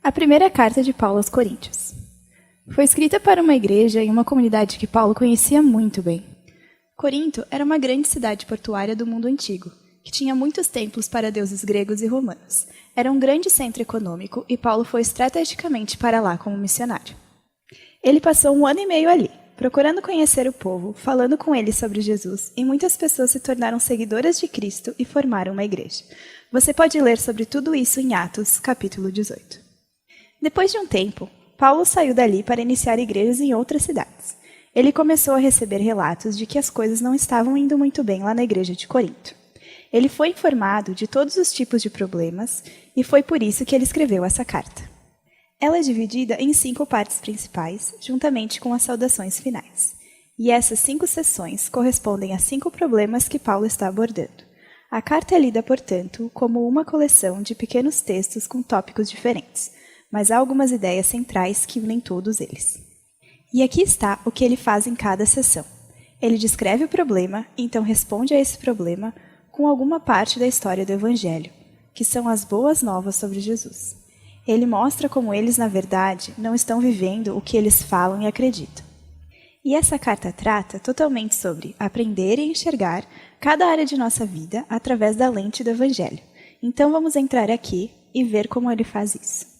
A primeira carta de Paulo aos Coríntios. Foi escrita para uma igreja em uma comunidade que Paulo conhecia muito bem. Corinto era uma grande cidade portuária do mundo antigo, que tinha muitos templos para deuses gregos e romanos. Era um grande centro econômico e Paulo foi estrategicamente para lá como missionário. Ele passou 1 ano e meio ali, procurando conhecer o povo, falando com eles sobre Jesus, e muitas pessoas se tornaram seguidoras de Cristo e formaram uma igreja. Você pode ler sobre tudo isso em Atos, capítulo 18. Depois de um tempo, Paulo saiu dali para iniciar igrejas em outras cidades. Ele começou a receber relatos de que as coisas não estavam indo muito bem lá na igreja de Corinto. Ele foi informado de todos os tipos de problemas e foi por isso que ele escreveu essa carta. Ela é dividida em 5 partes principais, juntamente com as saudações finais. E essas 5 seções correspondem a 5 problemas que Paulo está abordando. A carta é lida, portanto, como uma coleção de pequenos textos com tópicos diferentes, mas há algumas ideias centrais que unem todos eles. E aqui está o que ele faz em cada seção. Ele descreve o problema, então responde a esse problema com alguma parte da história do Evangelho, que são as boas novas sobre Jesus. Ele mostra como eles, na verdade, não estão vivendo o que eles falam e acreditam. E essa carta trata totalmente sobre aprender e enxergar cada área de nossa vida através da lente do Evangelho. Então vamos entrar aqui e ver como ele faz isso.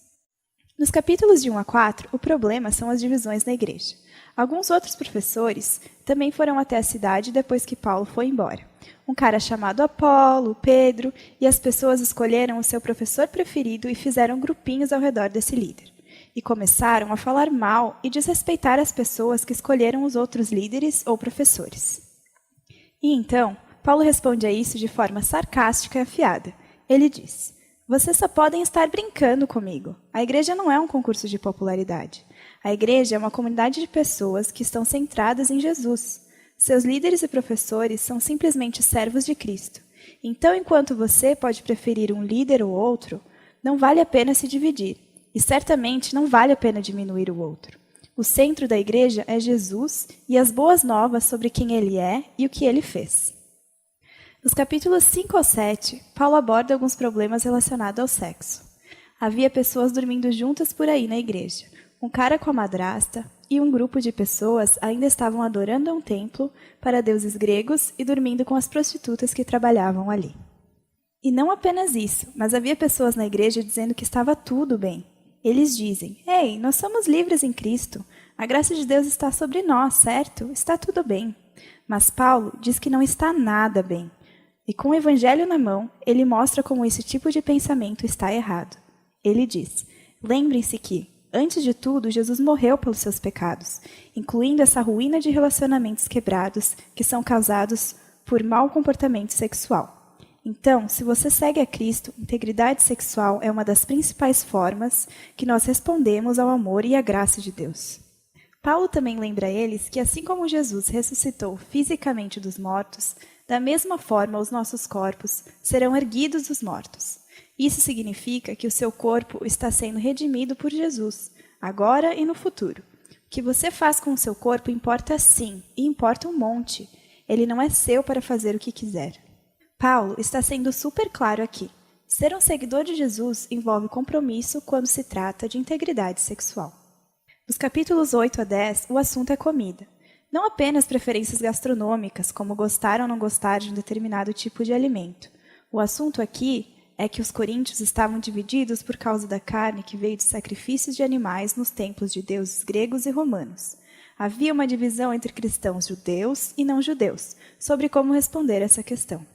Nos capítulos de 1 a 4, o problema são as divisões na igreja. Alguns outros professores também foram até a cidade depois que Paulo foi embora. Um cara chamado Apolo, Pedro, e as pessoas escolheram o seu professor preferido e fizeram grupinhos ao redor desse líder. E começaram a falar mal e desrespeitar as pessoas que escolheram os outros líderes ou professores. E então, Paulo responde a isso de forma sarcástica e afiada. Ele diz: "Vocês só podem estar brincando comigo. A igreja não é um concurso de popularidade. A igreja é uma comunidade de pessoas que estão centradas em Jesus. Seus líderes e professores são simplesmente servos de Cristo. Então, enquanto você pode preferir um líder ou outro, não vale a pena se dividir. E certamente não vale a pena diminuir o outro. O centro da igreja é Jesus e as boas novas sobre quem ele é e o que ele fez." Nos capítulos 5 ao 7, Paulo aborda alguns problemas relacionados ao sexo. Havia pessoas dormindo juntas por aí na igreja. Um cara com a madrasta e um grupo de pessoas ainda estavam adorando a um templo para deuses gregos e dormindo com as prostitutas que trabalhavam ali. E não apenas isso, mas havia pessoas na igreja dizendo que estava tudo bem. Eles dizem: "Ei, nós somos livres em Cristo. A graça de Deus está sobre nós, certo? Está tudo bem." Mas Paulo diz que não está nada bem. E com o evangelho na mão, ele mostra como esse tipo de pensamento está errado. Ele diz: "Lembrem-se que, antes de tudo, Jesus morreu pelos seus pecados, incluindo essa ruína de relacionamentos quebrados que são causados por mau comportamento sexual. Então, se você segue a Cristo, integridade sexual é uma das principais formas que nós respondemos ao amor e à graça de Deus." Paulo também lembra a eles que, assim como Jesus ressuscitou fisicamente dos mortos, da mesma forma os nossos corpos serão erguidos dos mortos. Isso significa que o seu corpo está sendo redimido por Jesus, agora e no futuro. O que você faz com o seu corpo importa sim, e importa um monte. Ele não é seu para fazer o que quiser. Paulo está sendo super claro aqui. Ser um seguidor de Jesus envolve compromisso quando se trata de integridade sexual. Nos capítulos 8 a 10, o assunto é comida. Não apenas preferências gastronômicas, como gostar ou não gostar de um determinado tipo de alimento. O assunto aqui é que os coríntios estavam divididos por causa da carne que veio de sacrifícios de animais nos templos de deuses gregos e romanos. Havia uma divisão entre cristãos judeus e não judeus sobre como responder essa questão.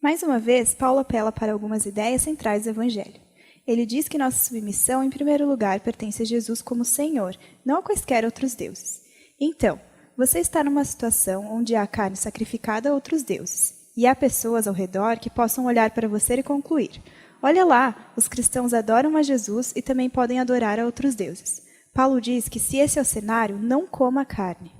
Mais uma vez, Paulo apela para algumas ideias centrais do Evangelho. Ele diz que nossa submissão, em primeiro lugar, pertence a Jesus como Senhor, não a quaisquer outros deuses. Então, você está numa situação onde há carne sacrificada a outros deuses, e há pessoas ao redor que possam olhar para você e concluir: "Olha lá, os cristãos adoram a Jesus e também podem adorar a outros deuses." Paulo diz que se esse é o cenário, não coma carne.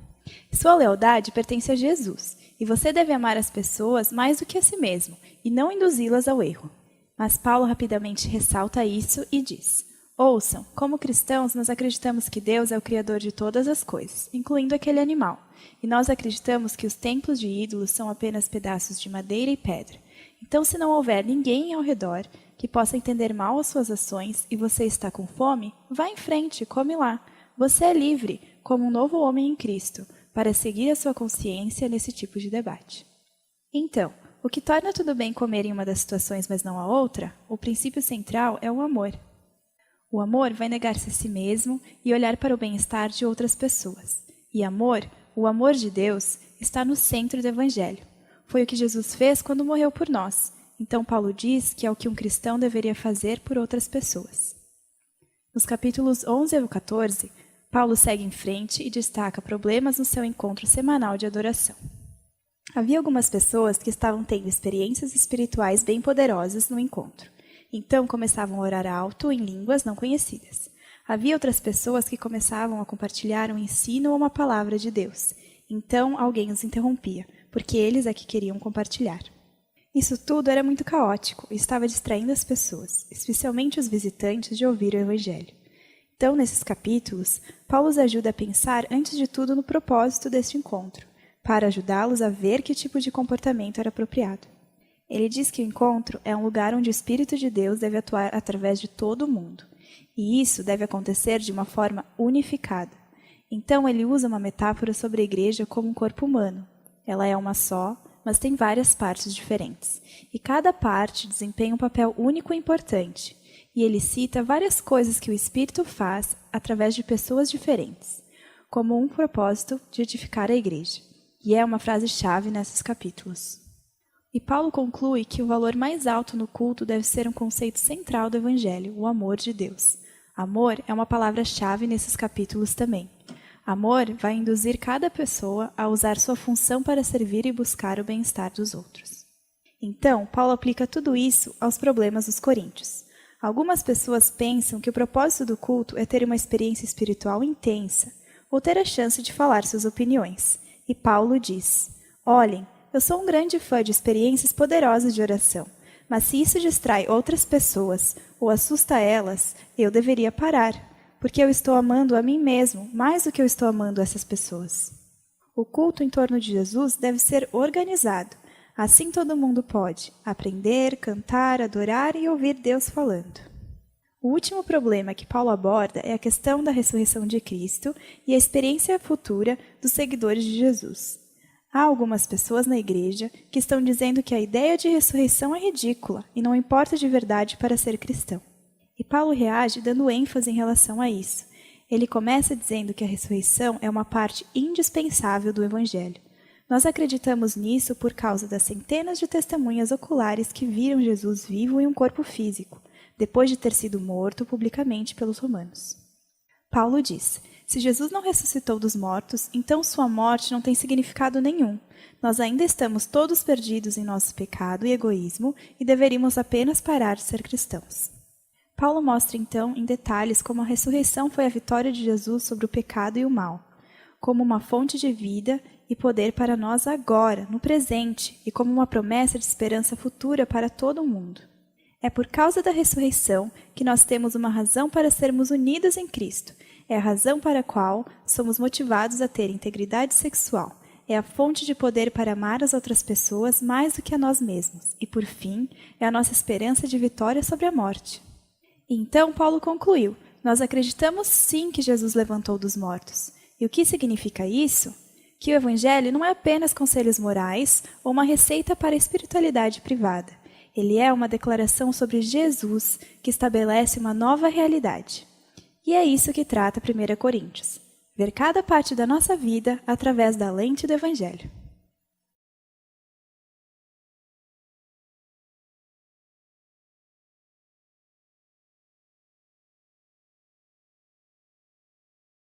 Sua lealdade pertence a Jesus, e você deve amar as pessoas mais do que a si mesmo, e não induzi-las ao erro. Mas Paulo rapidamente ressalta isso e diz: "Ouçam, como cristãos, nós acreditamos que Deus é o Criador de todas as coisas, incluindo aquele animal. E nós acreditamos que os templos de ídolos são apenas pedaços de madeira e pedra. Então, se não houver ninguém ao redor, que possa entender mal as suas ações e você está com fome, vá em frente, come lá. Você é livre, como um novo homem em Cristo, para seguir a sua consciência nesse tipo de debate. Então, o que torna tudo bem comer em uma das situações, mas não a outra, o princípio central é o amor. O amor vai negar-se a si mesmo e olhar para o bem-estar de outras pessoas. E amor, o amor de Deus, está no centro do Evangelho. Foi o que Jesus fez quando morreu por nós. Então Paulo diz que é o que um cristão deveria fazer por outras pessoas. Nos capítulos 11 ao 14, Paulo segue em frente e destaca problemas no seu encontro semanal de adoração. Havia algumas pessoas que estavam tendo experiências espirituais bem poderosas no encontro. Então começavam a orar alto em línguas não conhecidas. Havia outras pessoas que começavam a compartilhar um ensino ou uma palavra de Deus. Então alguém os interrompia, porque eles é que queriam compartilhar. Isso tudo era muito caótico e estava distraindo as pessoas, especialmente os visitantes, de ouvir o Evangelho. Então, nesses capítulos, Paulo os ajuda a pensar antes de tudo no propósito deste encontro, para ajudá-los a ver que tipo de comportamento era apropriado. Ele diz que o encontro é um lugar onde o Espírito de Deus deve atuar através de todo o mundo, e isso deve acontecer de uma forma unificada. Então, ele usa uma metáfora sobre a igreja como um corpo humano. Ela é uma só, mas tem várias partes diferentes, e cada parte desempenha um papel único e importante. E ele cita várias coisas que o Espírito faz através de pessoas diferentes, como um propósito de edificar a igreja. E é uma frase-chave nesses capítulos. E Paulo conclui que o valor mais alto no culto deve ser um conceito central do Evangelho, o amor de Deus. Amor é uma palavra-chave nesses capítulos também. Amor vai induzir cada pessoa a usar sua função para servir e buscar o bem-estar dos outros. Então, Paulo aplica tudo isso aos problemas dos coríntios. Algumas pessoas pensam que o propósito do culto é ter uma experiência espiritual intensa, ou ter a chance de falar suas opiniões. E Paulo diz: olhem, eu sou um grande fã de experiências poderosas de oração, mas se isso distrai outras pessoas ou assusta elas, eu deveria parar. Porque eu estou amando a mim mesmo mais do que eu estou amando essas pessoas. O culto em torno de Jesus deve ser organizado. Assim todo mundo pode aprender, cantar, adorar e ouvir Deus falando. O último problema que Paulo aborda é a questão da ressurreição de Cristo e a experiência futura dos seguidores de Jesus. Há algumas pessoas na igreja que estão dizendo que a ideia de ressurreição é ridícula e não importa de verdade para ser cristão. E Paulo reage dando ênfase em relação a isso. Ele começa dizendo que a ressurreição é uma parte indispensável do Evangelho. Nós acreditamos nisso por causa das centenas de testemunhas oculares que viram Jesus vivo em um corpo físico, depois de ter sido morto publicamente pelos romanos. Paulo diz: se Jesus não ressuscitou dos mortos, então sua morte não tem significado nenhum. Nós ainda estamos todos perdidos em nosso pecado e egoísmo e deveríamos apenas parar de ser cristãos. Paulo mostra então em detalhes como a ressurreição foi a vitória de Jesus sobre o pecado e o mal, como uma fonte de vida e poder para nós agora, no presente, e como uma promessa de esperança futura para todo o mundo. É por causa da ressurreição que nós temos uma razão para sermos unidos em Cristo. É a razão para a qual somos motivados a ter integridade sexual. É a fonte de poder para amar as outras pessoas mais do que a nós mesmos. E, por fim, é a nossa esperança de vitória sobre a morte. Então, Paulo concluiu: nós acreditamos sim que Jesus levantou dos mortos. E o que significa isso? Que o Evangelho não é apenas conselhos morais ou uma receita para a espiritualidade privada. Ele é uma declaração sobre Jesus que estabelece uma nova realidade. E é isso que trata 1 Coríntios: ver cada parte da nossa vida através da lente do Evangelho.